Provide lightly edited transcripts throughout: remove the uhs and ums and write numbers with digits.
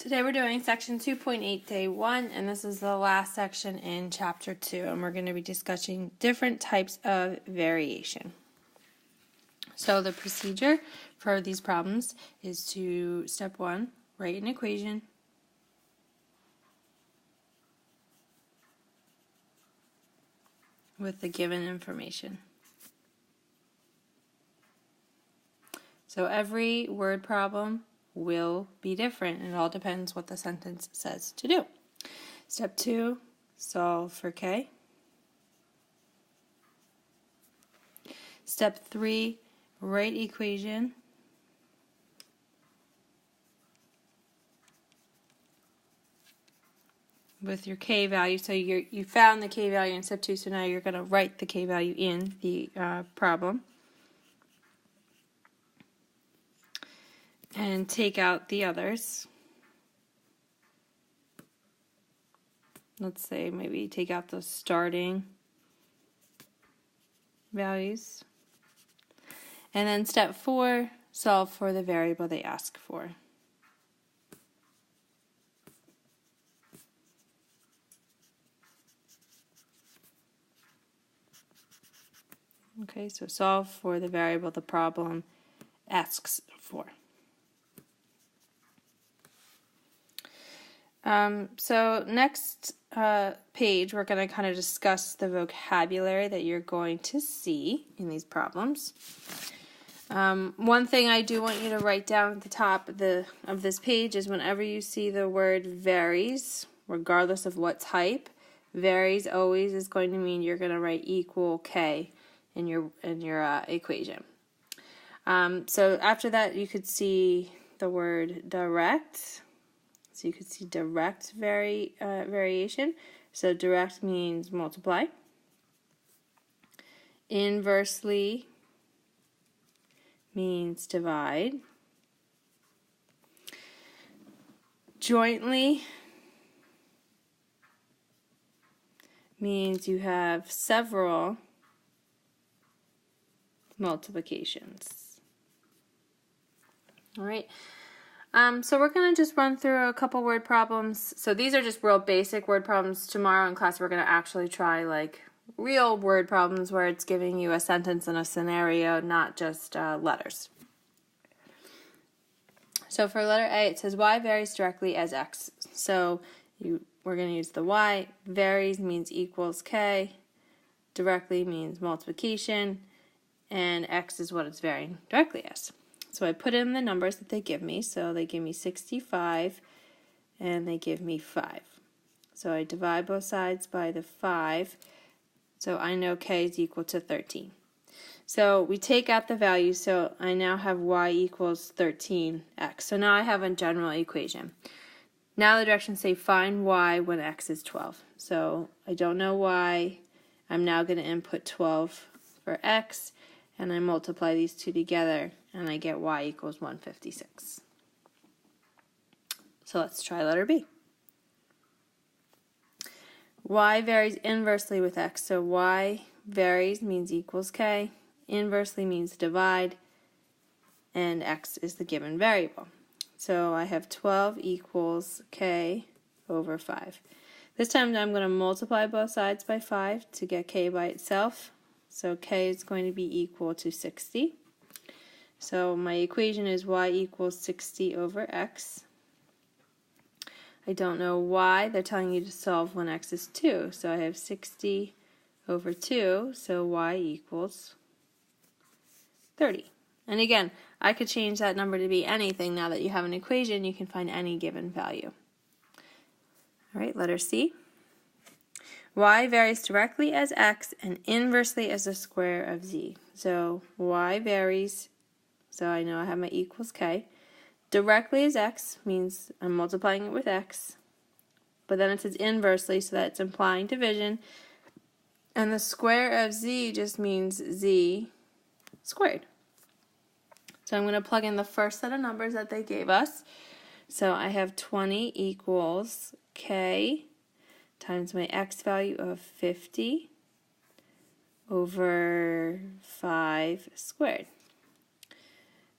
Today we're doing section 2.8 day 1, and this is the last section in chapter 2, and we're going to be discussing different types of variation. So the procedure for these problems is to, step 1, write an equation. With the given information. So every word problem will be different. It all depends what the sentence says to do. Step 2, solve for K. Step 3, write equation. With your K value. So you found the K value in step 2, so now you're going to write the K value in the problem. And take out the others. Let's say maybe take out the starting values. And then step 4, solve for the variable they ask for. Okay, so solve for the variable the problem asks for. So next page, we're going to kind of discuss the vocabulary that you're going to see in these problems. One thing I do want you to write down at the top of this page is whenever you see the word varies, regardless of what type, varies always is going to mean you're going to write equal K in your equation. So after that, you could see the word direct. So you could see direct variation. So direct means multiply. Inversely means divide. Jointly means you have several multiplications. All right. So we're going to just run through a couple word problems. So these are just real basic word problems. Tomorrow in class we're going to actually try like real word problems where it's giving you a sentence and a scenario, not just letters. So for letter A, it says y varies directly as x. So we're going to use the y. Varies means equals k. Directly means multiplication. And x is what it's varying directly as. So I put in the numbers that they give me. So they give me 65 and they give me 5. So I divide both sides by the 5. So I know k is equal to 13. So we take out the values. So I now have y equals 13x. So now I have a general equation. Now the directions say find y when x is 12. So I don't know y. I'm now going to input 12 for x. And I multiply these two together, and I get y equals 156. So let's try letter B. Y varies inversely with x. So y varies means equals k. Inversely means divide. And x is the given variable. So I have 12 equals k over 5. This time I'm going to multiply both sides by 5 to get k by itself. So k is going to be equal to 60. So my equation is y equals 60 over x. I don't know why. They're telling you to solve when x is 2. So I have 60 over 2, so y equals 30. And again, I could change that number to be anything. Now that you have an equation, you can find any given value. All right, letter C. Y varies directly as x and inversely as the square of z. So y varies, so I know I have my equals k. Directly as x means I'm multiplying it with x. But then it says inversely, so that it's implying division. And the square of z just means z squared. So I'm going to plug in the first set of numbers that they gave us. So I have 20 equals k times my x value of 50 over 5 squared.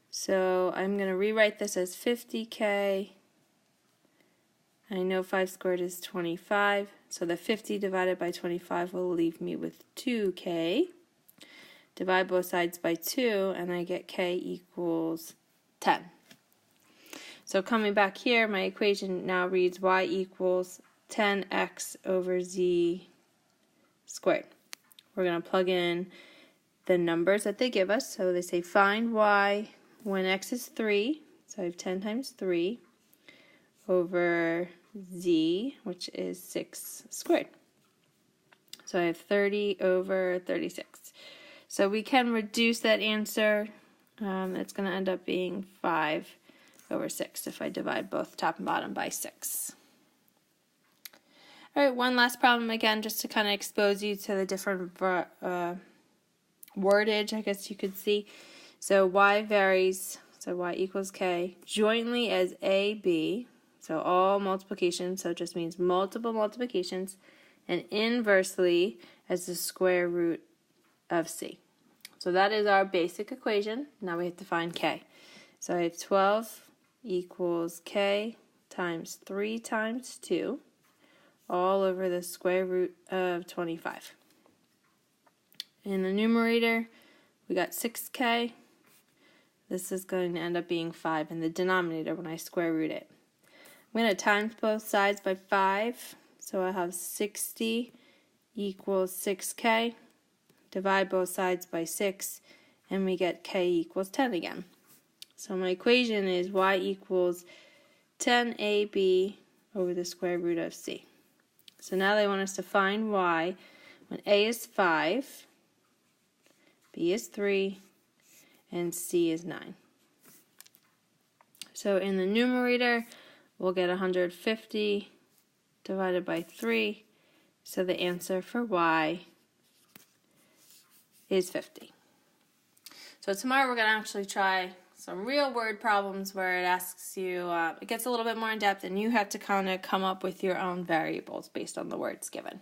So I'm going to rewrite this as 50k I know 5 squared is 25, so the 50 divided by 25 will leave me with 2k. Divide both sides by 2, and I get k equals 10. So coming back here, my equation now reads y equals 10x over z squared. We're going to plug in the numbers that they give us. So they say find y when x is 3, so I have 10 times 3, over z, which is 6 squared. So I have 30 over 36. So we can reduce that answer. It's going to end up being 5 over 6 if I divide both top and bottom by 6. All right, one last problem again, just to kind of expose you to the different wordage, I guess you could see. So y varies, so y equals k, jointly as a, b, so all multiplication, so it just means multiple multiplications, and inversely as the square root of c. So that is our basic equation. Now we have to find k. So I have 12 equals k times 3 times 2, all over the square root of 25. In the numerator, we got 6k. This is going to end up being 5 in the denominator when I square root it. I'm going to times both sides by 5, so I have 60 equals 6k. Divide both sides by 6, and we get k equals 10 again. So my equation is y equals 10ab over the square root of c. So now they want us to find y when a is 5, b is 3, and c is 9. So in the numerator, we'll get 150 divided by 3, so the answer for y is 50. So tomorrow we're going to actually try some real word problems where it asks you, it gets a little bit more in depth, and you have to kind of come up with your own variables based on the words given.